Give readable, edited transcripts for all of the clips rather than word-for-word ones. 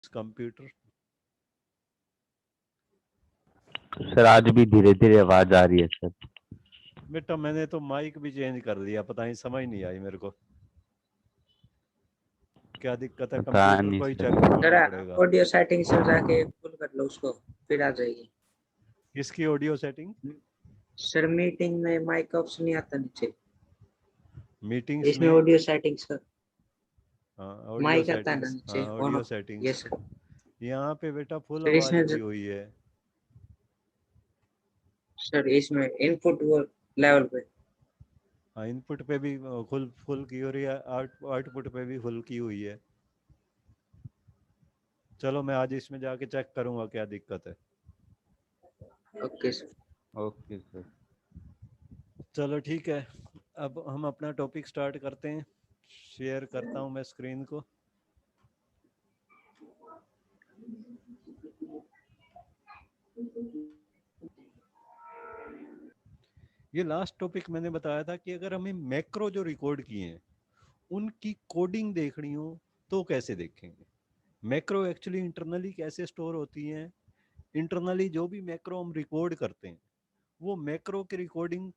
Computer. Sir आज भी धीरे धीरे आवाज आ रही है सर। बेटा मैंने तो माइक भी चेंज कर दिया, पता नहीं समझ नहीं आई मेरे को क्या दिक्कत है। पता कंप्यूटर नहीं को ही चेक सर। करवाना पड़ेगा। ऑडियो सेटिंग्स में जाके फुल कर लो उसको, फिर आ जाएगी। किसकी ऑडियो सेटिंग? सर मीटिंग में माइक ऑप्शन नहीं आता नीचे, मीटिंग्स इसमें में? ऑडियो सेटिंग्स का हाँ ऑडियो माइक आता है ना सेटिंग्स, हाँ नीचे ऑन ऑडियो ऑफ। ये सेटिंग्स। सर, यहाँ पे बेटा फुल सर आवाज इसमें दी हुई है। सर इसमें इनपुट वो लेवल पे। हाँ इनपुट पे भी फुल फुल की हो रही है, आउटपुट पे भी फुल की हुई है। चलो मैं आज इसमें जाके चेक करूंगा क्या दिक्कत है। Okay sir. Okay sir. चलो ठीक है, अब हम अपना टॉपिक स्टार्ट करते हैं। शेयर करता हूँ मैं स्क्रीन को। ये लास्ट टॉपिक मैंने बताया था कि अगर हमें मैक्रो जो रिकॉर्ड किए हैं उनकी कोडिंग देखनी हो तो कैसे देखेंगे। मैक्रो एक्चुअली इंटरनली कैसे स्टोर होती हैं, इंटरनली जो भी मैक्रो हम रिकॉर्ड करते हैं वो मैक्रो की रिकॉर्डिंग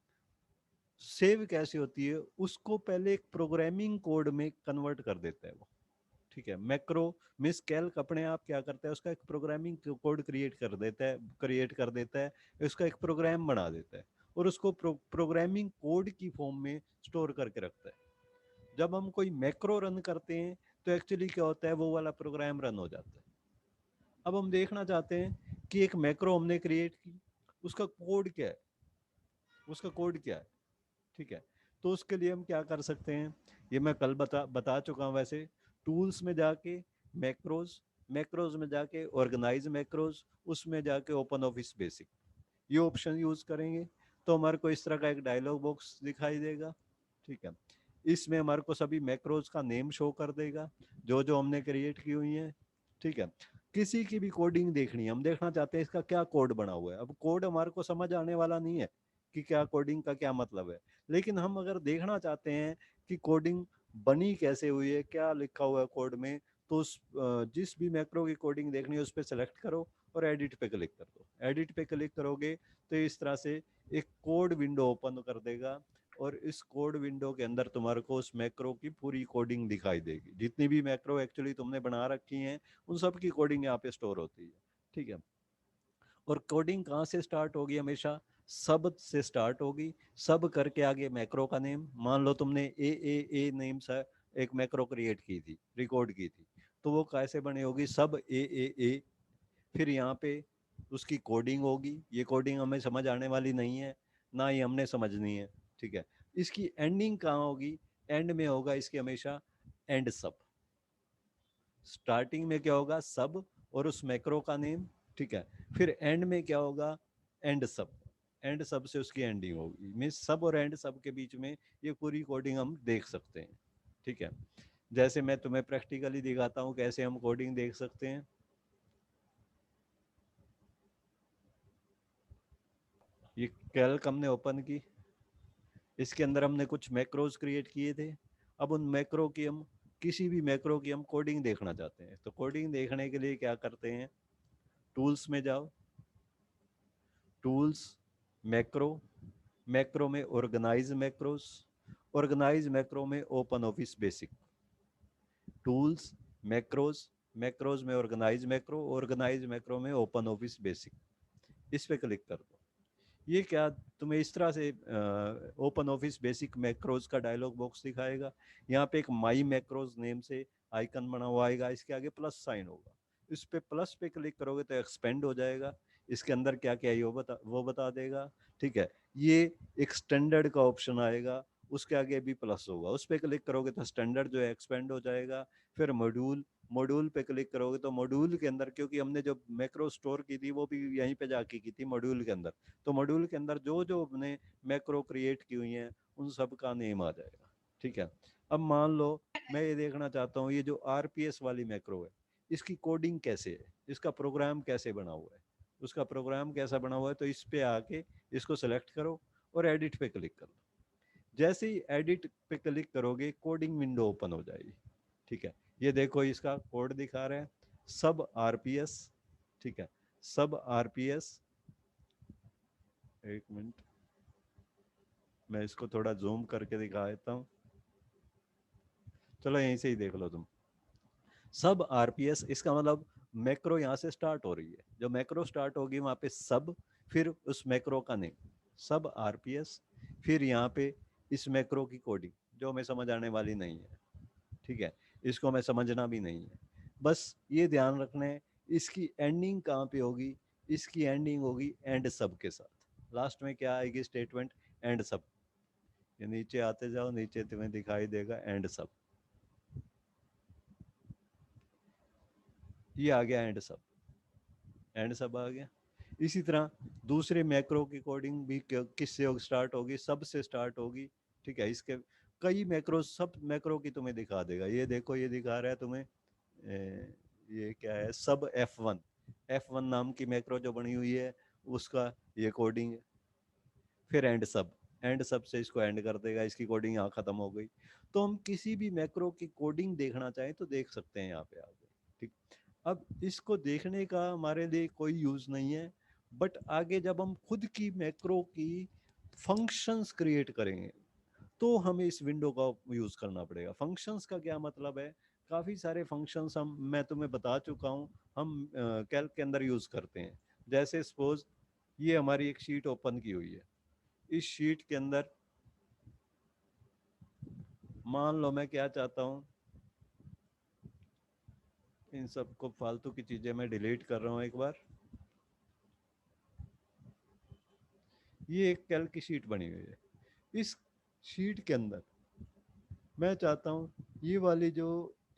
सेव कैसे होती है, उसको पहले एक प्रोग्रामिंग कोड में कन्वर्ट कर देता है वो। ठीक है, मैक्रो मिस कैल्क अपने आप क्या करता है, उसका एक प्रोग्रामिंग कोड क्रिएट कर देता है, उसका एक प्रोग्राम बना देता है और उसको प्रोग्रामिंग कोड की फॉर्म में स्टोर करके रखता है। जब हम कोई मैक्रो रन करते हैं तो एक्चुअली क्या होता है, वो वाला प्रोग्राम रन हो जाता है। अब हम देखना चाहते हैं कि एक मैक्रो हमने क्रिएट की, उसका कोड क्या है, उसका कोड क्या है। ठीक है, तो उसके लिए हम क्या कर सकते हैं, ये मैं कल बता चुका हूँ वैसे। टूल्स में जाके मैक्रोज, मैक्रोज में जाके ऑर्गेनाइज मैक्रोज, उसमें जाके ओपन ऑफिस बेसिक, ये ऑप्शन यूज करेंगे तो हमारे को इस तरह का एक डायलॉग बॉक्स दिखाई देगा। ठीक है, इसमें हमारे को सभी मैक्रोज का नेम शो कर देगा जो जो हमने क्रिएट की हुई है। ठीक है, किसी की भी कोडिंग देखनी है, हम देखना चाहते हैं इसका क्या कोड बना हुआ है। अब कोड हमारे को समझ आने वाला नहीं है कि क्या कोडिंग का क्या मतलब है, लेकिन हम अगर देखना चाहते हैं कि कोडिंग बनी कैसे हुई है, क्या लिखा हुआ है कोड में, तो उस जिस भी मैक्रो की कोडिंग देखनी है उस पर सेलेक्ट करो और एडिट पे क्लिक कर दो। एडिट पे क्लिक करोगे तो इस तरह से एक कोड विंडो ओपन कर देगा और इस कोड विंडो के अंदर तुम्हारे को उस मैक्रो की पूरी कोडिंग दिखाई देगी। जितनी भी मैक्रो एक्चुअली तुमने बना रखी हैं उन सब की कोडिंग यहाँ पे स्टोर होती है। ठीक है, और कोडिंग कहाँ से स्टार्ट होगी, हमेशा सब से स्टार्ट होगी। सब करके आगे मैक्रो का नेम, मान लो तुमने ए नेम से एक मैक्रो क्रिएट की थी, रिकॉर्ड की थी, तो वो कैसे बनी होगी, सब ए। फिर यहाँ पे उसकी कोडिंग होगी, ये कोडिंग हमें समझ आने वाली नहीं है, ना ही हमने समझनी है। ठीक है, इसकी एंडिंग कहाँ होगी, एंड में होगा इसकी हमेशा एंड सब। स्टार्टिंग में क्या होगा, सब और उस मैक्रो का नेम। ठीक है, फिर एंड में क्या होगा, एंड सब। एंड सब से उसकी एंडिंग होगी, मीन सब और एंड सब के बीच में ये पूरी कोडिंग हम देख सकते हैं। ठीक है, जैसे मैं तुम्हें प्रैक्टिकली दिखाता हूँ कैसे हम कोडिंग देख सकते हैं। ये कैल्क हमने ओपन की, इसके अंदर हमने कुछ मैक्रोज क्रिएट किए थे। अब उन मैक्रो की हम, किसी भी मैक्रो की हम कोडिंग देखना चाहते हैं, तो कोडिंग देखने के लिए क्या करते हैं, टूल्स में जाओ, टूल्स, मैक्रो, मैक्रो में ऑर्गेनाइज मैक्रोस, ऑर्गेनाइज मैक्रो में open office basic, tools, macros, macros में ऑर्गेनाइज मैक्रो, ऑर्गेनाइज मैक्रो में ओपन ऑफिस बेसिक, इस पे क्लिक कर दो। ये क्या तुम्हें इस तरह से ओपन ऑफिस बेसिक मैक्रोज का डायलॉग बॉक्स दिखाएगा। यहाँ पे एक माई मैक्रोज नेम से आइकन बना हुआ आएगा, इसके आगे प्लस साइन होगा, इस पे प्लस पे क्लिक करोगे तो एक्सपेंड हो जाएगा, इसके अंदर क्या क्या है वो बता देगा। ठीक है, ये एक स्टैंडर्ड का ऑप्शन आएगा, उसके आगे भी प्लस होगा, उस पर क्लिक करोगे तो स्टैंडर्ड जो है एक्सपेंड हो जाएगा। फिर मॉड्यूल, मॉड्यूल पे क्लिक करोगे तो मॉड्यूल के अंदर, क्योंकि हमने जो मैक्रो स्टोर की थी वो भी यहीं पे जाके की थी मॉड्यूल के अंदर, तो मॉड्यूल के अंदर जो जो हमने मैक्रो क्रिएट की हुई हैं उन सब का नेम आ जाएगा। ठीक है, अब मान लो मैं ये देखना चाहता हूँ ये जो आरपीएस वाली मैक्रो है इसकी कोडिंग कैसे है, इसका प्रोग्राम कैसे बना हुआ है, उसका प्रोग्राम कैसा बना हुआ है, तो इस पे आके इसको सेलेक्ट करो और एडिट पे क्लिक करो। जैसे ही एडिट पे क्लिक करोगे कोडिंग विंडो ओपन हो जाएगी। ठीक है, ये देखो इसका कोड दिखा रहा है। सब आरपीएस, ठीक है, सब आरपीएस, एक मिनट मैं इसको थोड़ा जूम करके दिखा देता हूँ, चलो यहीं से ही देख लो तुम। सब आरपीएस, इसका मतलब मैक्रो यहाँ से स्टार्ट हो रही है, जो मैक्रो स्टार्ट होगी वहाँ पे सब, फिर उस मैक्रो का नेम, सब आरपीएस, फिर यहाँ पे इस मैक्रो की कोडिंग जो हमें समझ आने वाली नहीं है, ठीक है, इसको हमें समझना भी नहीं है, बस ये ध्यान रखना है इसकी एंडिंग कहाँ पे होगी, इसकी एंडिंग होगी एंड सब के साथ। लास्ट में क्या आएगी स्टेटमेंट, एंड सब। ये नीचे आते जाओ, नीचे तुम्हें दिखाई देगा एंड सब, ये आ गया एंड सब, एंड सब आ गया। इसी तरह दूसरे मैक्रो की कोडिंग भी किससे स्टार्ट होगी, सब से स्टार्ट होगी, ठीक है। इसके कई मैक्रो, सब मैक्रो की तुम्हें दिखा देगा, ये देखो ये दिखा रहा है तुम्हें, ये क्या है, सब F1, F1 नाम की मैक्रो जो बनी हुई है उसका ये कोडिंग है। फिर एंड सब, एंड सब से इसको एंड कर देगा, इसकी कोडिंग यहाँ खत्म हो गई। तो हम किसी भी मैक्रो की कोडिंग देखना चाहें तो देख सकते हैं यहाँ पे आगे, ठीक। अब इसको देखने का हमारे लिए कोई यूज नहीं है, बट आगे जब हम खुद की मैक्रो की फंक्शंस क्रिएट करेंगे तो हमें इस विंडो का यूज करना पड़ेगा। फंक्शंस का क्या मतलब है, काफी सारे फंक्शंस मैं तुम्हें बता चुका हूँ, हम कैल्क के अंदर यूज करते हैं। जैसे सपोज ये हमारी एक शीट ओपन की हुई है, इस शीट के अंदर मान लो मैं क्या चाहता हूँ, इन सबको फालतू की चीजें मैं डिलीट कर रहा हूँ एक बार। ये एक कैल्क की शीट बनी हुई है, इस शीट के अंदर मैं चाहता हूँ ये वाली जो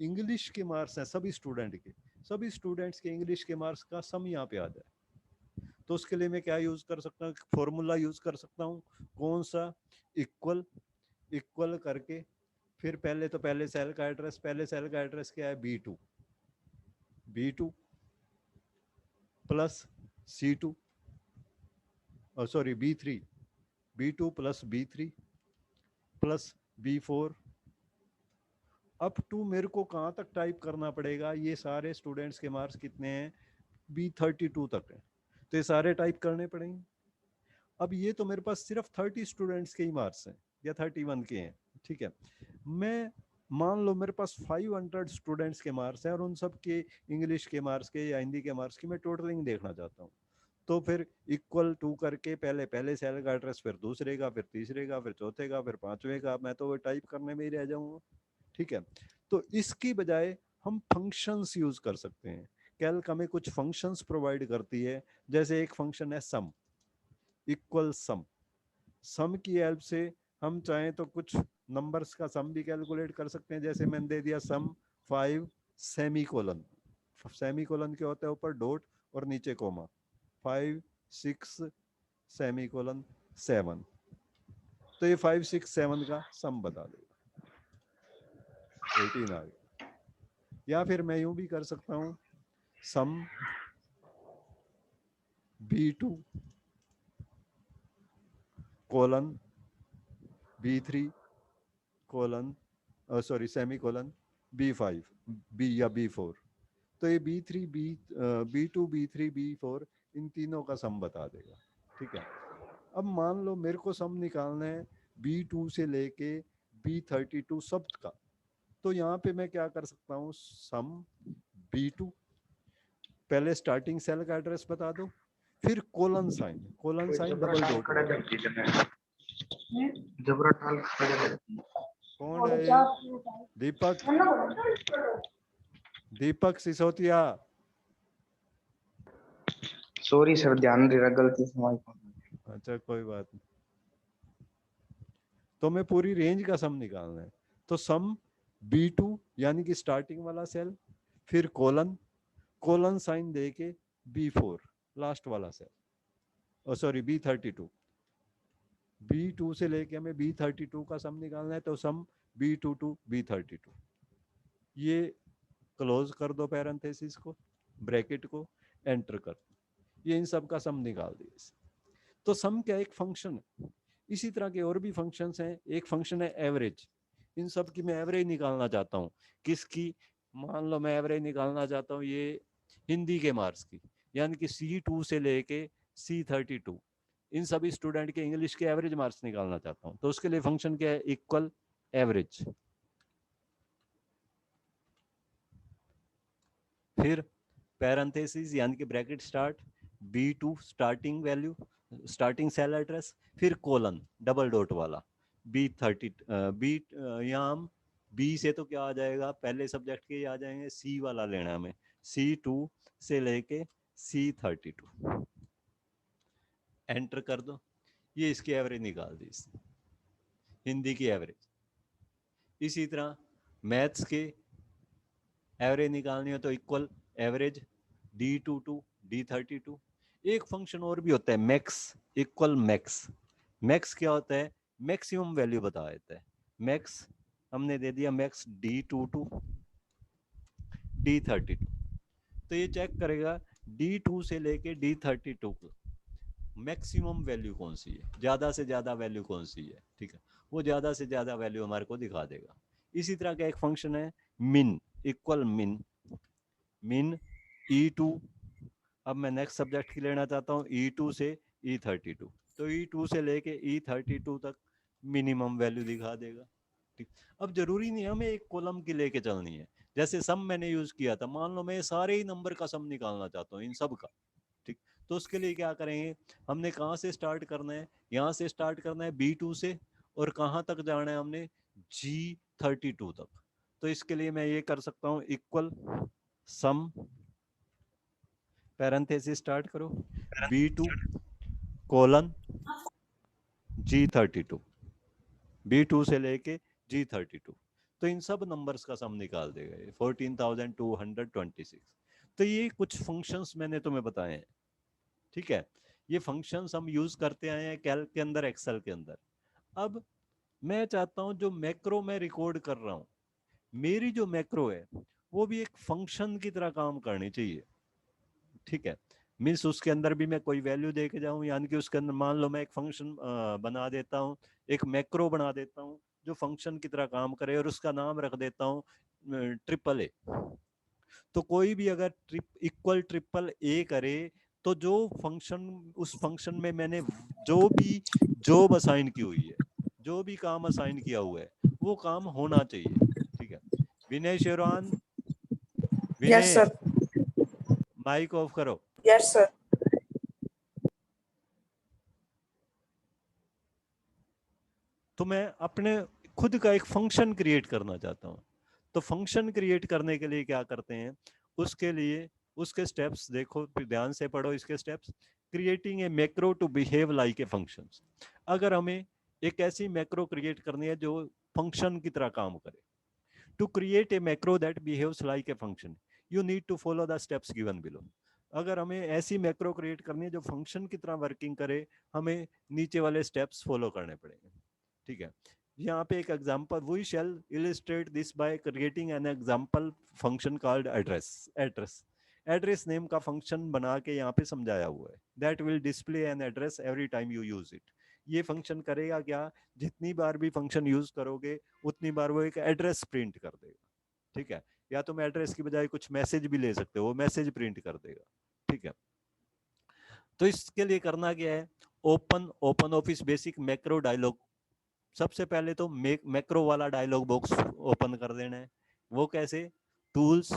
इंग्लिश के मार्क्स हैं सभी स्टूडेंट के, सभी स्टूडेंट्स के इंग्लिश के मार्क्स का सम यहाँ पे आ जाए। तो उसके लिए मैं क्या यूज कर सकता हूँ, फॉर्मूला यूज कर सकता हूँ, कौन सा, इक्वल, इक्वल करके फिर पहले तो पहले सेल का एड्रेस, पहले सेल का एड्रेस क्या है B2, B2 plus C2, sorry B3, B2 plus B3 plus B4, up to मेरे को कहाँ तक टाइप करना पड़ेगा, ये सारे स्टूडेंट्स के मार्क्स कितने हैं, B32 तक है, तो ये सारे टाइप करने पड़ेंगे। अब ये तो मेरे पास सिर्फ 30 स्टूडेंट्स के ही मार्क्स हैं या 31 के हैं, ठीक है। मैं मान लो मेरे पास 500 स्टूडेंट्स के मार्क्स हैं और उन सब के इंग्लिश के मार्क्स के या हिंदी के मार्क्स की मैं टोटलिंग देखना चाहता हूँ। तो फिर इक्वल टू करके पहले पहले सेल का एड्रेस, फिर दूसरे का, फिर तीसरे का, फिर चौथे का, फिर पांचवे का, मैं तो वो टाइप करने में ही रह जाऊंगा, ठीक है। तो इसकी बजाय हम फंक्शंस यूज कर सकते हैं। कैल्क हमें कुछ फंक्शंस प्रोवाइड करती है, जैसे एक फंक्शन है सम, इक्वल सम। सम की हेल्प से हम चाहें तो कुछ नंबर्स का सम भी कैलकुलेट कर सकते हैं, जैसे मैंने दे दिया सम 5 सेमी कोलन, सेमी कोलन क्या होता है, ऊपर डॉट और नीचे कोमा, 5 6 सेमी कोलन 7, तो ये 5 6 7 का सम बता देगा, 18 आ गया। या फिर मैं यूं भी कर सकता हूं, सम B2 colon B3 colon, sorry semi colon B5 B या B4, तो ये B3 B2 B3 B4 इन तीनों का सम बता देगा, ठीक है। अब मान लो मेरे को सम निकालना है B2 से लेके B32 सब का, तो यहाँ पे मैं क्या कर सकता हूँ, सम B2, पहले स्टार्टिंग सेल का एड्रेस बता दो, फिर कोलन साइन डबल डॉट होगा। कौन है ये, दीपक, दीपक सिसोदिया। सॉरी सर, ध्यान दे रहा, गलती से माइक। अच्छा कोई बात नहीं, तो मैं पूरी रेंज का सम निकालना है, तो सम B2 यानी कि स्टार्टिंग वाला सेल, फिर कोलन, कोलन साइन दे के B4 लास्ट वाला सेल, और सॉरी B32, B2 से लेके हमें B32 का सम निकालना है, तो सम B2 to B32, ये क्लोज कर दो पैरेंथेसिस को, ब्रैकेट को, एंटर कर, ये इन सब का सम निकाल दिया। तो सम क्या एक फंक्शन है, इसी तरह के और भी फंक्शंस हैं। एक फंक्शन है एवरेज, इन सब की मैं एवरेज निकालना चाहता हूँ, किसकी, मान लो मैं एवरेज निकालना चाहता हूँ ये हिंदी के मार्क्स की, यानी कि C2 से लेके C32, इन सभी स्टूडेंट के इंग्लिश के एवरेज मार्क्स निकालना चाहता हूँ, तो उसके लिए फंक्शन क्या है, इक्वल एवरेज। फिर पैरेंथेसिस यानी कि bracket start, B2 starting value, starting cell address, फिर कोलन डबल डॉट वाला B30, बी यहाँ हम बी से तो क्या आ जाएगा, पहले सब्जेक्ट के आ जाएंगे, सी वाला लेना है हमें, C2 से लेके C32, एंटर कर दो, ये इसकी एवरेज निकाल दी इसने, हिंदी की एवरेज। इसी तरह मैथ्स के एवरेज निकालनी हो तो इक्वल एवरेज D22 D32। एक फंक्शन और भी होता है मैक्स, इक्वल मैक्स। मैक्स क्या होता है, मैक्सिमम वैल्यू बता देता है। मैक्स हमने दे दिया मैक्स D22 D32, तो ये चेक करेगा D2 से लेके D32 को मैक्सिमम वैल्यू कौन सी है, ज्यादा से ज्यादा वैल्यू कौन सी है, ठीक है, वो ज्यादा से ज्यादा वैल्यू हमारे को दिखा देगा। इसी तरह का एक फंक्शन है मिन, इक्वल मिन, मिन E2, अब मैं नेक्स्ट सब्जेक्ट की लेना चाहता हूँ E2 से E32, तो E2 से लेके E32 तक मिनिमम वैल्यू दिखा देगा। ठीक, अब जरूरी नहीं हमें एक कॉलम की लेके चलनी है, जैसे सम मैंने यूज किया था, मान लो मैं सारे ही नंबर का सम निकालना चाहता हूँ इन सब का, ठीक, तो उसके लिए क्या करेंगे, हमने कहाँ से स्टार्ट करना है, यहाँ से स्टार्ट करना है B2 से, और कहाँ तक जाना है हमने G32 तक। तो इसके लिए मैं ये कर सकता हूँ इक्वल सम, पैरेंथेसिस स्टार्ट करो, B2 कोलन G32, B2 से लेके G32, तो इन सब नंबर्स का सम निकाल देगा ये 14,226। तो ये कुछ फंक्शंस मैंने तुम्हें बताए हैं, ठीक है, ये फंक्शंस हम यूज करते आए हैं कैल्क के अंदर, एक्सेल के अंदर। अब मैं चाहता हूं जो मैक्रो मैं रिकॉर्ड कर रहा हूं, मेरी जो मैक्रो है वो भी एक फंक्शन की तरह काम करनी चाहिए, ठीक है, मीन्स उसके अंदर भी मैं कोई वैल्यू दे के जाऊं, यानी कि उसके अंदर मान लो मैं एक फंक्शन बना देता हूं, एक मैक्रो बना देता हूं जो फंक्शन की तरह काम करे, और उसका नाम रख देता हूं AAA। तो कोई भी अगर इक्वल AAA करे, तो जो फंक्शन, उस फंक्शन में मैंने जो भी जॉब असाइन की हुई है, जो भी काम असाइन किया हुआ है, वो काम होना चाहिए, ठीक है। Vinay Sherwan, Yes, Vinay sir. Mike off करो। Yes, sir. तो मैं अपने खुद का एक फंक्शन क्रिएट करना चाहता हूँ, तो फंक्शन क्रिएट करने के लिए क्या करते हैं, उसके लिए उसके स्टेप्स देखो, फिर ध्यान से पढ़ो इसके steps. Creating a macro to behave like a function. अगर हमें एक ऐसी मैक्रो क्रिएट करनी है जो फंक्शन की तरह काम करे, to create a macro that behaves like a function you need to follow the steps given below. अगर हमें ऐसी मैक्रो क्रिएट करनी है जो फंक्शन की तरह वर्किंग करे, हमें नीचे वाले स्टेप्स फॉलो करने पड़ेंगे, ठीक है। यहाँ पे एक example, we shall illustrate this by creating an example function called address. Address, address name का फंक्शन बना के यहाँ पे समझाया हुआ है, that will display an address every time you use it. ये फंक्शन करेगा क्या, जितनी बार भी फंक्शन यूज करोगे उतनी बार वो एक एड्रेस प्रिंट कर देगा, ठीक है, या तुम एड्रेस की बजाय कुछ मैसेज भी ले सकते हो, वो मैसेज प्रिंट कर देगा, ठीक है। तो इसके लिए करना क्या है, open office basic macro dialog, सबसे पहले तो मैक्रो वाला डायलॉग बॉक्स ओपन कर देना है। वो कैसे, टूल्स,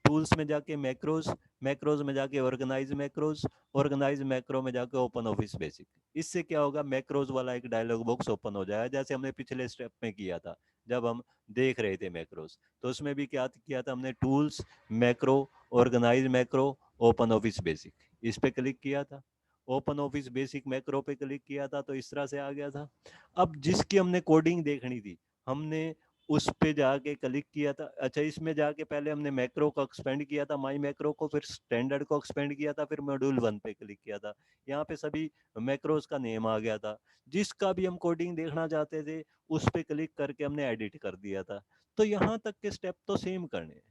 टूल्स में जाके मैक्रोज, मैक्रोज में जाके ऑर्गेनाइज मैक्रोज, ऑर्गेनाइज मैक्रो में जाके ओपन ऑफिस बेसिक। इससे क्या होगा, मैक्रोज वाला एक डायलॉग बॉक्स ओपन हो जाएगा, जैसे हमने पिछले स्टेप में किया था जब हम देख रहे थे मैक्रोज। तो उसमें भी क्या किया था हमने, tools, macro, organize macro, open office basic, इस पे क्लिक किया था। ओपन ऑफिस बेसिक मैक्रो पे क्लिक किया था तो इस तरह से आ गया था। अब जिसकी हमने कोडिंग देखनी थी, हमने उस पे जाके क्लिक किया था। अच्छा, इसमें जाके पहले हमने मैक्रो को एक्सपेंड किया था, माई मैक्रो को, फिर स्टैंडर्ड को एक्सपेंड किया था, फिर मॉड्यूल 1 पे क्लिक किया था। यहाँ पे सभी मैक्रोज का नेम आ गया था। जिसका भी हम कोडिंग देखना चाहते थे उस पे क्लिक करके हमने एडिट कर दिया था। तो यहाँ तक के स्टेप तो सेम करने हैं,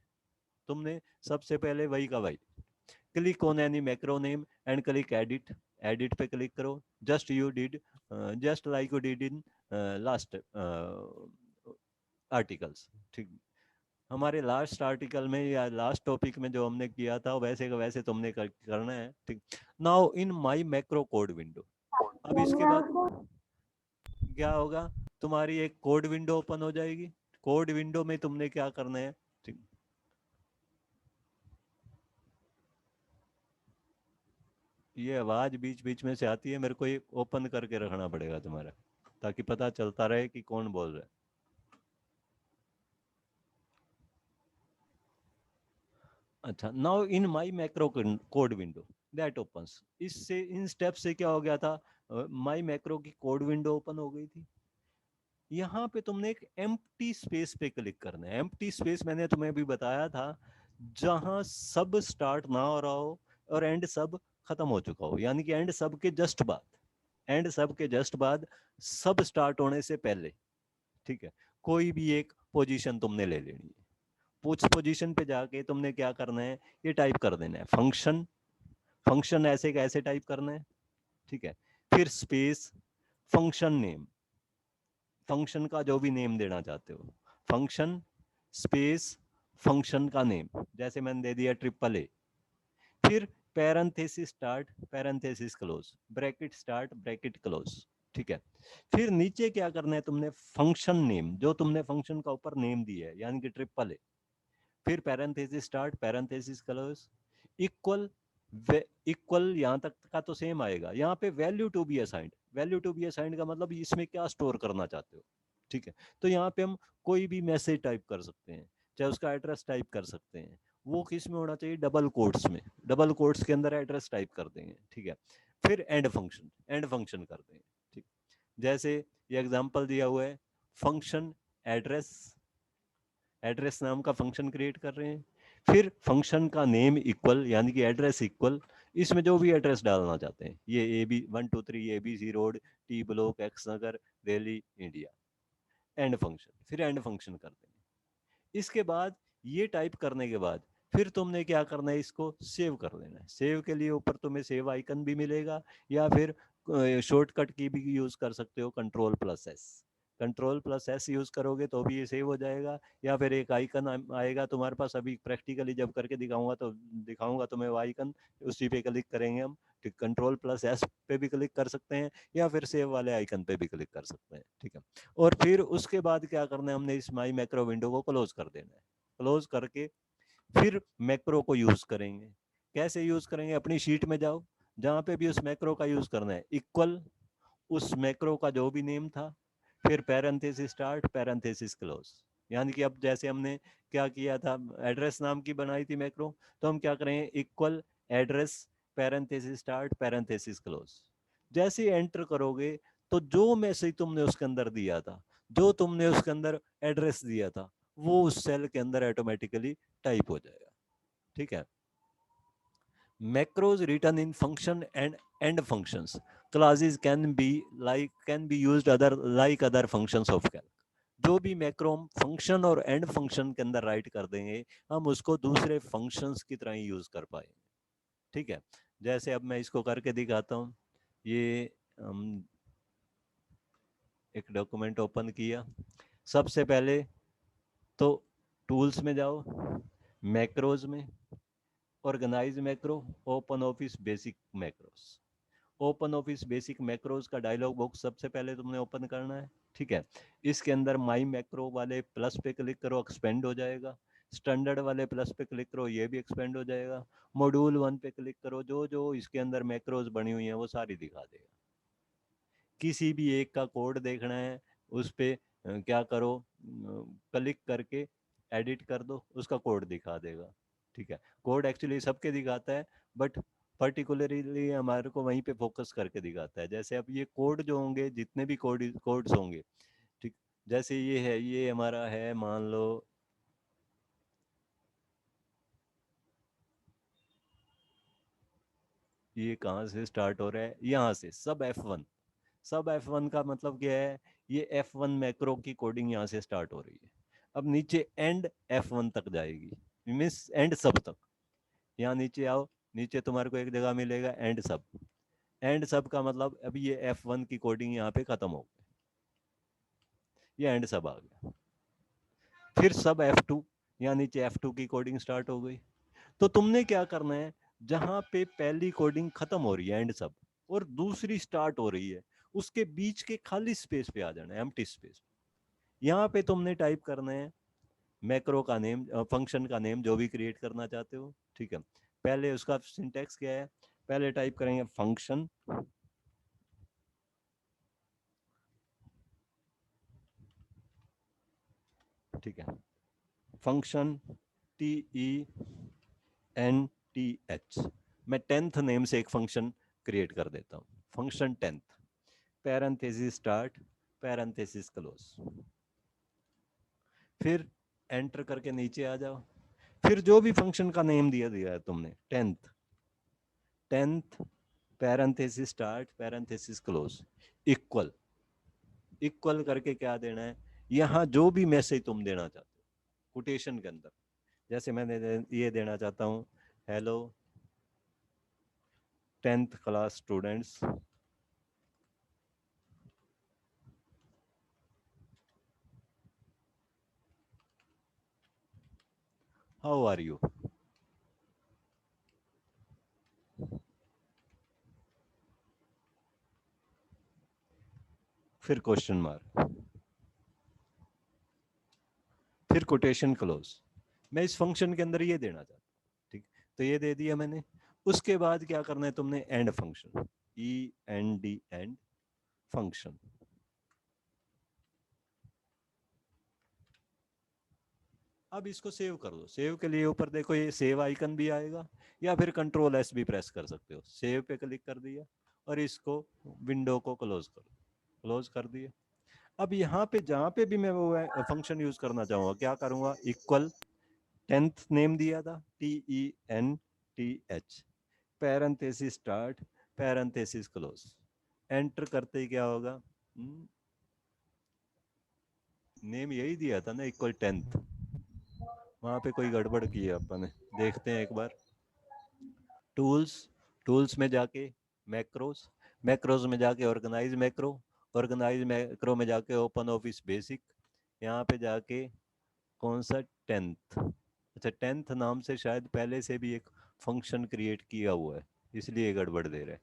तुमने सबसे पहले वही का वही, click on any macro name and click edit, edit पे क्लिक करो, just you did, just like you did in last articles, ठीक। हमारे लास्ट आर्टिकल में या लास्ट टॉपिक में जो हमने किया था वैसे का वैसे तुमने करना है, ठीक। Now in my macro code window, अब इसके बाद क्या होगा, तुम्हारी एक कोड विंडो ओपन हो जाएगी। कोड विंडो में तुमने क्या करना है, ठीक। ये आवाज बीच बीच में से आती है, मेरे को ये ओपन करके रखना पड़ेगा तुम्हारा, ताकि पता चलता रहे कि कौन बोल रहा है। अच्छा, now in my macro code window that opens, इससे इन स्टेप से क्या हो गया था, माय मैक्रो की कोड विंडो ओपन हो गई थी। यहाँ पे तुमने एक एम्प्टी स्पेस पे क्लिक करना है। एम्प्टी स्पेस मैंने तुम्हें भी बताया था, जहां सब स्टार्ट ना हो रहा हो और एंड सब खत्म हो चुका हो, यानी कि एंड सब के जस्ट बाद, एंड सब के जस्ट बाद, सब स्टार्ट होने से पहले, ठीक है। कोई भी एक पोजीशन तुमने ले लेनी है। उस पोजीशन पे जाके तुमने क्या करना है, ये टाइप कर देना है फंक्शन, फंक्शन ऐसे का ऐसे टाइप करना है, ठीक है। फिर स्पेस, फंक्शन नेम, फंक्शन का जो भी नेम देना चाहते हो, फंक्शन स्पेस फंक्शन का नेम, जैसे मैंने दे दिया ट्रिपल ए। फिर parenthesis start parenthesis close, bracket start bracket close, ठीक है। फिर नीचे क्या करना है तुमने, फंक्शन नेम, जो तुमने फंक्शन का ऊपर नेम दिया है, यानी कि ट्रिपल ए। फिर parenthesis start parenthesis close, equal, equal यहाँ तक का तो सेम आएगा। यहाँ पे value to be assigned, value to be assigned का मतलब इसमें क्या स्टोर करना चाहते हो, ठीक है। तो यहाँ पे हम कोई भी मैसेज टाइप कर सकते हैं, चाहे उसका एड्रेस टाइप कर सकते हैं। वो किस में होना चाहिए, डबल कोट्स में, डबल कोट्स के अंदर एड्रेस टाइप कर देंगे, ठीक है। फिर एंड फंक्शन, एंड फंक्शन कर देंगे, ठीक। जैसे ये एग्जांपल दिया हुआ है, फंक्शन एड्रेस, एड्रेस नाम का फंक्शन क्रिएट कर रहे हैं। फिर फंक्शन का नेम इक्वल, यानी कि एड्रेस इक्वल, इसमें जो भी एड्रेस डालना चाहते हैं, ये AB 123 ABC road, T block, x Nagar, Delhi, India, and function, फिर एंड फंक्शन कर देंगे। इसके बाद ये टाइप करने के बाद फिर तुमने क्या करना है, इसको सेव कर देना है। सेव के लिए ऊपर तुम्हें सेव आइकन भी मिलेगा, या फिर शॉर्टकट की भी यूज कर सकते हो, कंट्रोल+S, कंट्रोल+S यूज करोगे तो भी ये सेव हो जाएगा। या फिर एक आइकन आएगा तुम्हारे पास, अभी प्रैक्टिकली जब करके दिखाऊंगा तो दिखाऊंगा तुम्हें वो आइकन, उसी पे क्लिक करेंगे हम, ठीक। कंट्रोल+S पे भी क्लिक कर सकते हैं, या फिर सेव वाले आइकन पे भी क्लिक कर सकते हैं, ठीक है। और फिर उसके बाद क्या करना है, हमने इस माई मैक्रो विंडो को क्लोज कर देना है। क्लोज करके फिर मैक्रो को यूज करेंगे। कैसे यूज करेंगे, अपनी शीट में जाओ, जहां पे भी उस मैक्रो का यूज करना है, इक्वल उस मैक्रो का जो भी नेम था, फिर पैरेंथेसिस स्टार्ट पैरेंथेसिस क्लोज। यानी कि अब जैसे हमने क्या किया था, एड्रेस नाम की बनाई थी मैक्रो, तो हम क्या करेंगे, equal address parenthesis start parenthesis close. जैसे ही एंटर करोगे तो जो मैसेज तुमने उसके अंदर दिया था, जो तुमने उसके अंदर एड्रेस दिया था, वो उस सेल के अंदर ऑटोमेटिकली टाइप हो जाएगा, ठीक है। macros written in function and end functions classes can be used other like other functions of calc। जो भी मैक्रो हम फंक्शन और एंड फंक्शन के अंदर राइट कर देंगे, हम उसको दूसरे फंक्शंस की तरह ही यूज कर पाएंगे, ठीक है। जैसे अब मैं इसको करके दिखाता हूँ। ये हम एक डॉक्यूमेंट ओपन किया, सबसे पहले तो टूल्स में जाओ, मैक्रोज में, organize macro, open office basic macros. Open office basic macros का डायलॉग बॉक्स सबसे पहले तुमने ओपन करना है, ठीक है। इसके अंदर माई मैक्रो वाले प्लस पे क्लिक करो, एक्सपेंड हो जाएगा। स्टैंडर्ड वाले प्लस पे क्लिक करो, ये भी एक्सपेंड हो जाएगा। मॉड्यूल 1 पे क्लिक करो, जो जो इसके अंदर मैक्रोज बनी हुई हैं वो सारी दिखा देगा। किसी भी एक का कोड देखना है, उस पे क्या करो, क्लिक करके एडिट कर दो, उसका कोड दिखा देगा, ठीक है। कोड एक्चुअली सबके दिखाता है, बट पर्टिकुलरली हमारे को वहीं पे फोकस करके दिखाता है। जैसे अब ये कोड जो होंगे, जितने भी कोड्स होंगे, ठीक। जैसे ये है, ये हमारा है, मान लो ये कहाँ से स्टार्ट हो रहा है, यहाँ से सब F1। सब F1 का मतलब क्या है, ये F1 मैक्रो की कोडिंग यहाँ से स्टार्ट हो रही है। अब नीचे एंड F1 तक जाएगी, मीन्स एंड सब तक। यहाँ नीचे आओ, नीचे तुम्हारे को एक जगह मिलेगा एंड सब। एंड सब का मतलब अभी ये F1 की कोडिंग यहाँ पे खत्म हो गई, ये एंड सब आ गया। फिर सब F2, यहाँ नीचे F2 की कोडिंग स्टार्ट हो गई। तो तुमने क्या करना है, जहां पे पहली कोडिंग खत्म हो रही है एंड सब, और दूसरी स्टार्ट हो रही है, उसके बीच के खाली स्पेस पे आ जाना है, एम्प्टी स्पेस। यहाँ पे तुमने टाइप करना है मैक्रो का नेम, फंक्शन का नेम जो भी क्रिएट करना चाहते हो, ठीक है। पहले उसका सिंटैक्स क्या है, पहले टाइप करेंगे फंक्शन, ठीक है, फंक्शन TENTH। मैं 10th नेम से एक फंक्शन क्रिएट कर देता हूँ, function 10th, parenthesis start, parenthesis close. फिर एंटर करके नीचे आ जाओ। फिर जो भी फंक्शन का नेम दिया दिया है तुमने, 10th parenthesis start, parenthesis close, equal, equal करके क्या देना है, यहाँ जो भी मैसेज तुम देना चाहते हो कोटेशन के अंदर, जैसे मैंने ये देना चाहता हूँ, hello 10th class students, how are you. फिर क्वेश्चन मार्क, फिर कोटेशन क्लोज। मैं इस फंक्शन के अंदर ये देना चाहता हूँ, ठीक, तो ये दे दिया मैंने। उसके बाद क्या करना है तुमने, and function, END, and function. अब इसको सेव कर दो। सेव के लिए ऊपर देखो ये सेव आइकन भी आएगा, या फिर Ctrl+S भी प्रेस कर सकते हो। सेव पे क्लिक कर दिया और इसको विंडो को क्लोज करो, क्लोज कर दिया। अब यहाँ पे जहाँ पे भी मैं वो फंक्शन यूज करना चाहूँगा, क्या करूँगा, इक्वल 10th नेम दिया था TENTH, parenthesis start, parenthesis close. Enter करते ही क्या होगा, नेम यही दिया था ना, इक्वल 10th, वहां पे कोई गड़बड़ की है अपन ने, देखते हैं एक बार। टूल्स, टूल्स में जाके मैक्रोस, मैक्रोस में जाके ऑर्गेनाइज मैक्रो, ऑर्गेनाइज मैक्रो में जाके ओपन ऑफिस बेसिक, यहाँ पे जाके कौन सा 10th, अच्छा 10th नाम से शायद पहले से भी एक फंक्शन क्रिएट किया हुआ है, इसलिए गड़बड़ दे रहा है।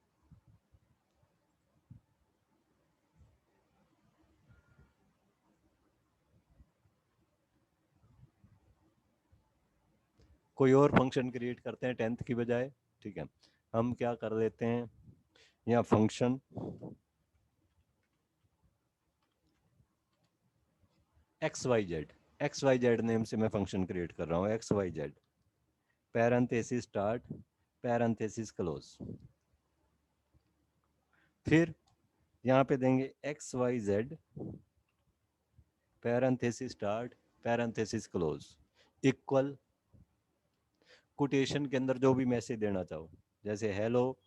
कोई और फंक्शन क्रिएट करते हैं 10th की बजाय, ठीक है। हम क्या कर लेते हैं, यहाँ फंक्शन XYZ नेम से मैं फंक्शन क्रिएट कर रहा हूँ, XYZ, parenthesis start, parenthesis close. फिर यहाँ पे देंगे XYZ, parenthesis start, parenthesis close, equal, quotation के अंदर जो भी मैसेज देना चाहो, जैसे hello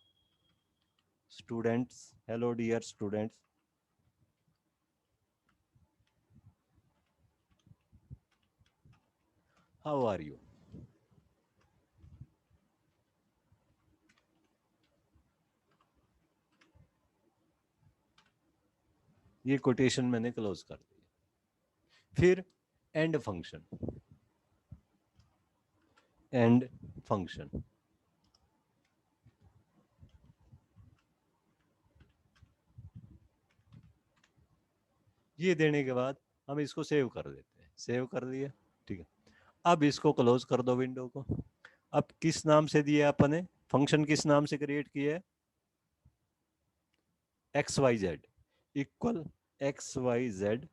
students, hello dear students, how are you. ये कोटेशन मैंने क्लोज कर दिया। फिर एंड फंक्शन, एंड फंक्शन, ये देने के बाद हम इसको सेव कर देते हैं। सेव कर दिया, ठीक है। अब इसको क्लोज कर दो विंडो को। अब किस नाम से दिया अपने फंक्शन, किस नाम से क्रिएट किया है, XYZ, equal XYZ,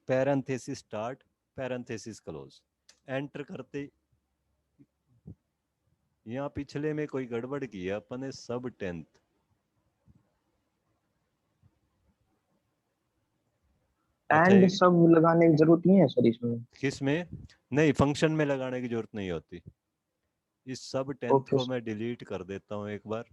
parenthesis start, parenthesis close. Enter करते, यहाँ पिछले में कोई गड़बड़ की है अपने, सब 10th, अच्छा एंड सब लगाने की जरूरत नहीं है सर इसमें। किस में, नहीं फंक्शन में लगाने की जरूरत नहीं होती। इस सब 10th ओके को मैं डिलीट कर देता हूँ एक बार।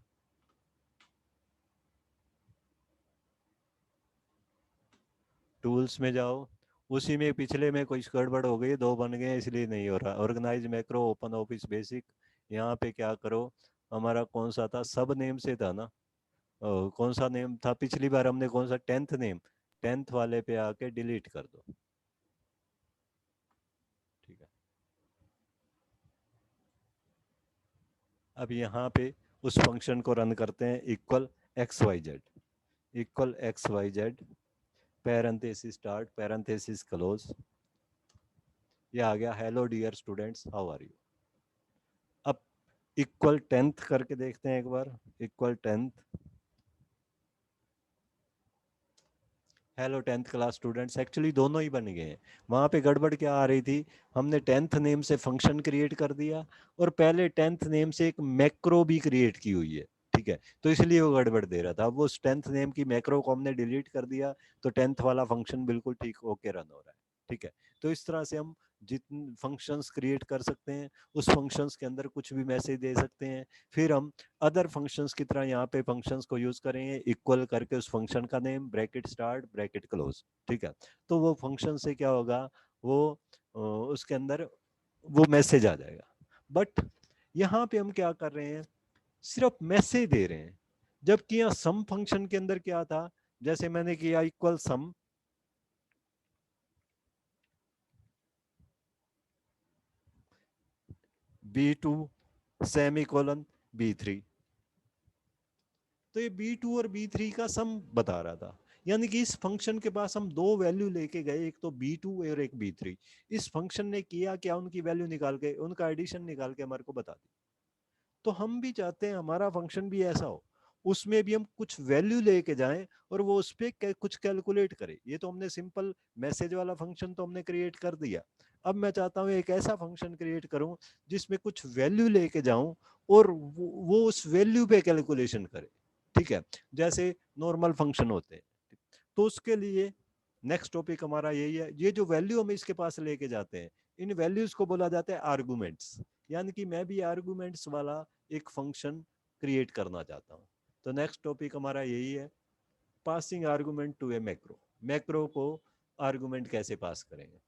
टूल्स में जाओ, उसी में पिछले में कोई गड़बड़ हो गई, दो बन गए इसलिए नहीं हो रहा। Organize macro, open office basic, यहाँ पे क्या करो, हमारा कौन सा था, सब नेम से था ना, कौन सा नेम था पिछली बार हमने, कौन सा 10th नेम, 10th वाले पे आके डिलीट कर दो, ठीक है। अब यहाँ पे उस फंक्शन को रन करते हैं, equal X Y Z, equal X Y Z, parenthesis start, parenthesis close, ये आ गया hello dear students how are you. अब इक्वल 10th करके देखते हैं एक बार, equal 10th, hello 10th class students, actually दोनों ही बन गए हैं। वहाँ पे गड़बड़ क्या आ रही थी, हमने 10th नेम से फंक्शन क्रिएट कर दिया और पहले 10th नेम से एक मैक्रो भी क्रिएट की हुई है, ठीक है, तो इसलिए वो गड़बड़ दे रहा था। अब वो 10th नेम की मैक्रो को हमने डिलीट कर दिया तो 10th वाला फंक्शन बिल्कुल ठीक होके रन हो रहा है, ठीक है। तो इस तरह से हम जितने फंक्शंस क्रिएट कर सकते हैं, उस फंक्शंस के अंदर कुछ भी मैसेज दे सकते हैं। फिर हम अदर फंक्शंस की तरह यहाँ पे फंक्शंस को यूज करेंगे, इक्वल करके उस फंक्शन का name, bracket start, bracket close, ठीक है। तो वो फंक्शन से क्या होगा, वो उसके अंदर वो मैसेज आ जाएगा। बट यहाँ पे हम क्या कर रहे हैं, सिर्फ मैसेज दे रहे हैं, जबकि यहाँ सम फंक्शन के अंदर क्या था, जैसे मैंने किया इक्वल सम, B2 सेमीकोलन B3, तो ये B2 और B3 का सम बता रहा था। यानी कि इस फंक्शन के पास हम दो वैल्यू लेके गए, एक तो B2 और एक B3। इस फंक्शन ने किया क्या, उनकी वैल्यू निकाल के, उनका एडिशन निकाल के हमारे को बता दी। तो हम भी चाहते हैं हमारा फंक्शन भी ऐसा हो, उसमें भी हम कुछ वैल्यू लेके जाएं और वो उस पर कुछ कैलकुलेट करे। ये तो हमने सिंपल मैसेज वाला फंक्शन तो हमने क्रिएट कर दिया। अब मैं चाहता हूँ एक ऐसा फंक्शन क्रिएट करूं जिसमें कुछ वैल्यू लेके जाऊं और वो उस वैल्यू पे कैलकुलेशन करे, ठीक है, जैसे नॉर्मल फंक्शन होते हैं। तो उसके लिए नेक्स्ट टॉपिक हमारा यही है, ये जो वैल्यू हम इसके पास लेके जाते हैं, इन वैल्यूज को बोला जाता है आर्गुमेंट्स। यानी कि मैं भी आर्गुमेंट्स वाला एक फंक्शन क्रिएट करना चाहता हूँ। तो नेक्स्ट टॉपिक हमारा यही है, passing argument to a macro. Macro को आर्गुमेंट कैसे पास करेंगे।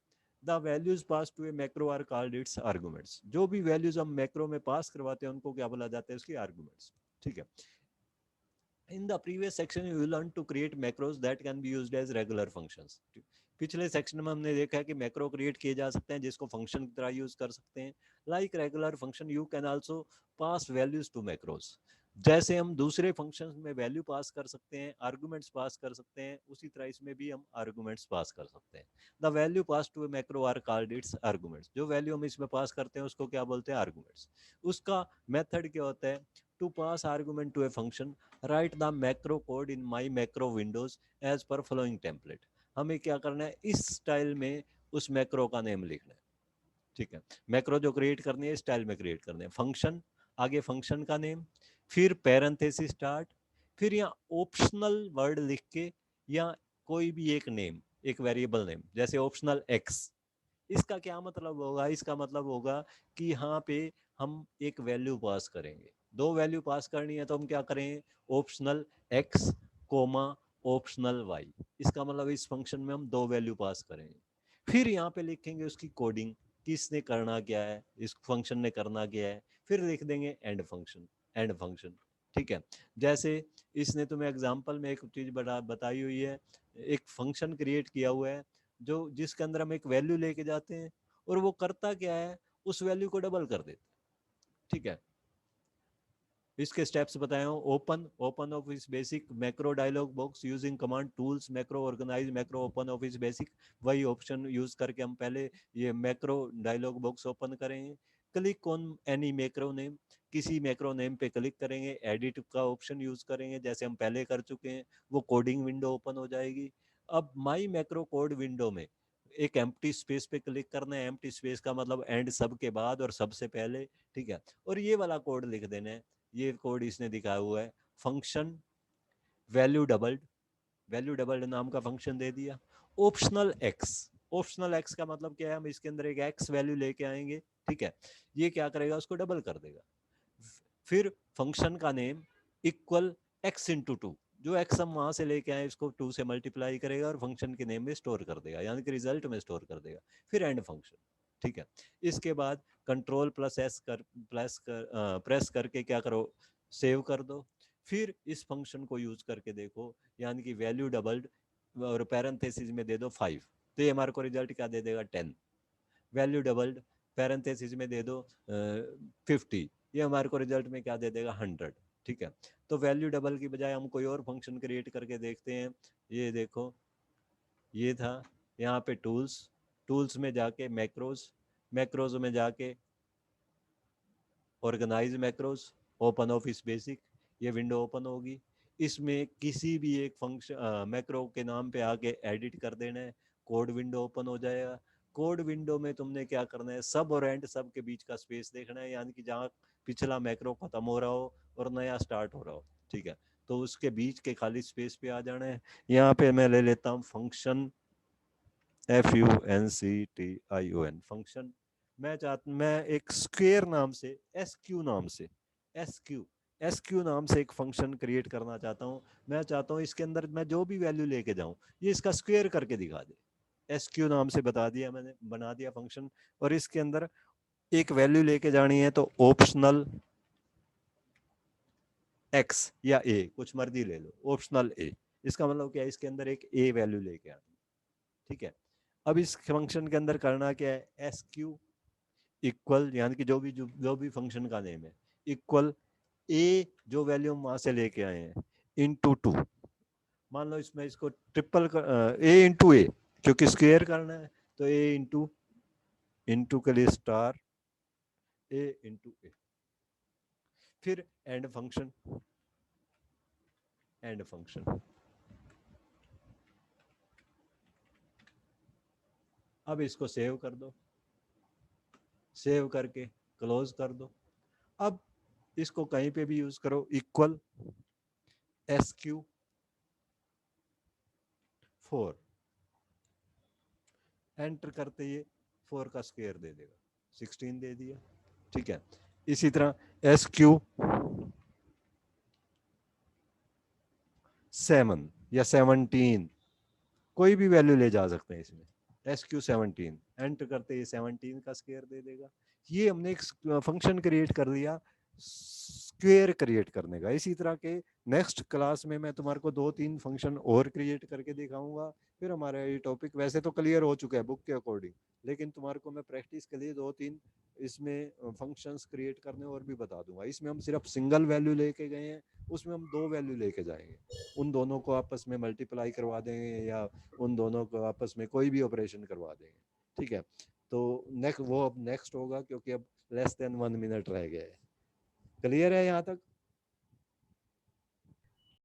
The values pass to a macro are called its arguments. जो भी वैल्यूज हम मैक्रो में पास करवाते हैं उनको क्या बोला जाता है, उसकी आर्गुमेंट्स, ठीक है। In the previous section you will learn to create macros that can be used as regular functions. पिछले सेक्शन में हमने देखा है कि मैक्रो क्रिएट किए जा सकते हैं जिसको फंक्शन की तरह यूज कर सकते हैं। Like regular function you can also pass values to macros. जैसे हम दूसरे फंक्शंस में वैल्यू पास कर सकते हैं, आर्गुमेंट्स पास कर सकते हैं, उसी तरह इसमें भी हम आर्गुमेंट्स पास कर सकते हैं। The value pass to a macro are called its arguments. जो वैल्यू हम इसमें पास करते हैं उसको क्या बोलते हैं, आर्गुमेंट्स। उसका मेथड क्या होता है, to pass argument to a function write the macro code in my macro windows as per following template. हमें क्या करना है, इस स्टाइल में उस मैक्रो का नेम लिखना है, ठीक है। मैक्रो जो क्रिएट करनी है स्टाइल में क्रिएट करनी है, फंक्शन, आगे फंक्शन का नेम, फिर पैरेंथेसिस स्टार्ट, फिर यहाँ ऑप्शनल वर्ड लिख के या कोई भी एक नेम, एक वेरिएबल नेम, जैसे ऑप्शनल एक्स। इसका क्या मतलब होगा, इसका मतलब होगा कि यहाँ पे हम एक वैल्यू पास करेंगे, दो वैल्यू पास करनी है तो हम क्या करेंगे, optional x comma optional y. इसका मतलब इस फंक्शन में हम दो वैल्यू पास करेंगे, फिर यहाँ पे लिखेंगे उसकी कोडिंग, किसने करना क्या है, इस फंक्शन ने करना क्या है, फिर लिख देंगे एंड फंक्शन, एंड फंक्शन, ठीक है। जैसे इसने तुम्हें एग्जांपल में एक चीज बताई हुई है, एक फंक्शन क्रिएट किया हुआ है जो जिसके अंदर हम एक वैल्यू लेके जाते हैं और वो करता क्या है, उस वैल्यू को डबल कर देता है, ठीक है। इसके स्टेप्स बताए हूँ, open office basic, macro dialog box using command tools, macro organize, macro open office basic. वही ऑप्शन यूज करके हम पहले ये मैक्रो डायलॉग बॉक्स ओपन करेंगे। Click on any macro name, किसी मैक्रो नेम पे क्लिक करेंगे, एडिट का ऑप्शन यूज करेंगे जैसे हम पहले कर चुके हैं, वो कोडिंग विंडो ओपन हो जाएगी। अब माई मैक्रो कोड विंडो में एक एम्प्टी स्पेस पे क्लिक करना है, एम्प्टी स्पेस का मतलब एंड सब के बाद और सबसे पहले, ठीक है। और ये वाला कोड लिख देना है, ये कोड इसने दिखाया हुआ है, function value doubled, value doubled नाम का फंक्शन दे दिया। ऑप्शनल एक्स, ऑप्शनल एक्स का मतलब क्या है, हम इसके अंदर एक एक्स वैल्यू लेके आएंगे, ठीक है, ये क्या करेगा, उसको डबल कर देगा। फिर फंक्शन का name equal x into two, जो एक्स हम वहां से लेके आए इसको टू से मल्टीप्लाई करेगा और फंक्शन के नेम में स्टोर कर देगा, यानी कि रिजल्ट में स्टोर कर देगा। फिर एंड फंक्शन, ठीक है। इसके बाद कंट्रोल प्लस एस कर प्रेस करके क्या करो, सेव कर दो। फिर इस फंक्शन को यूज करके देखो, यानी कि वैल्यू डबल्ड और पैरेंथेसिस में दे दो 5, तो ये हमारे को रिजल्ट क्या दे देगा, 10। वैल्यू डबल्ड पैरेंथेसिस में दे दो 50, ये हमारे को रिजल्ट में क्या दे देगा 100। ठीक है, तो वैल्यू डबल की बजाय हम कोई और फंक्शन क्रिएट करके देखते हैं। ये देखो, ये था यहाँ पे टूल्स, टूल्स में जाके मैक्रोज, मैक्रोज में जाके organize macros, open office basic, ये विंडो ओपन होगी। इसमें किसी भी एक फंक्शन मैक्रो के नाम पे आके एडिट कर देना है, कोड विंडो ओपन हो जाएगा। कोड विंडो में तुमने क्या करना है, सब और एंड सब के बीच का स्पेस देखना है, यानी कि जहाँ पिछला मैक्रो खत्म हो रहा हो और नया स्टार्ट हो रहा हो। ठीक है, तो उसके बीच के खाली स्पेस पे आ जाना है। यहाँ पे मैं ले लेता हूँ फंक्शन FUNCTION फंक्शन। मैं एक स्क्वेयर नाम से, SQ नाम से एक फंक्शन क्रिएट करना चाहता हूँ। मैं चाहता हूँ इसके अंदर मैं जो भी वैल्यू लेके जाऊँ ये इसका स्क्वेयर करके दिखा दे। SQ नाम से बता दिया मैंने, बना दिया फंक्शन। और इसके अंदर एक वैल्यू लेके जानी है तो ऑप्शनल X या A, कुछ मर्जी ले लो, ऑप्शनल A। इसका मतलब क्या है, इसके अंदर एक A वैल्यू लेके आनी। ठीक है, अब इस फंक्शन के अंदर करना क्या है, SQ इक्वल, यानी कि जो भी फंक्शन का नेम है, इक्वल A जो वैल्यू हम वहां से लेके आए हैं इंटू 2। मान लो इसमें इसको ट्रिपल A इंटू A, क्योंकि स्क्वेयर करना है तो A इंटू के लिए स्टार A इंटू A। फिर एंड फंक्शन, अब इसको सेव कर दो, सेव करके क्लोज कर दो। अब इसको कहीं पे भी यूज करो, इक्वल SQ 4, एंटर करते ही 4 का स्क्वायर दे देगा, 16 दे दिया। ठीक है, इसी तरह SQ 7 या 17, कोई भी वैल्यू ले जा सकते हैं इसमें। SQ 17 एंटर करते ही 17 का स्क्वायर दे देगा। ये हमने एक फंक्शन क्रिएट कर दिया स्क्वेयर क्रिएट करने का। इसी तरह के नेक्स्ट क्लास में मैं तुम्हारे को 2-3 फंक्शन और क्रिएट करके दिखाऊंगा। फिर हमारा ये टॉपिक वैसे तो क्लियर हो चुका है बुक के अकॉर्डिंग, लेकिन तुम्हारे को मैं प्रैक्टिस के लिए 2-3 इसमें फंक्शंस क्रिएट करने और भी बता दूंगा। इसमें हम सिर्फ सिंगल वैल्यू लेके गए हैं, उसमें हम 2 वैल्यू लेके जाएंगे, उन दोनों को आपस में मल्टीप्लाई करवा देंगे या उन दोनों को आपस में कोई भी ऑपरेशन करवा देंगे। ठीक है, तो नेक्स्ट वो अब नेक्स्ट होगा, क्योंकि अब लेस देन 1 मिनट रह गया है। क्लियर है यहाँ तक?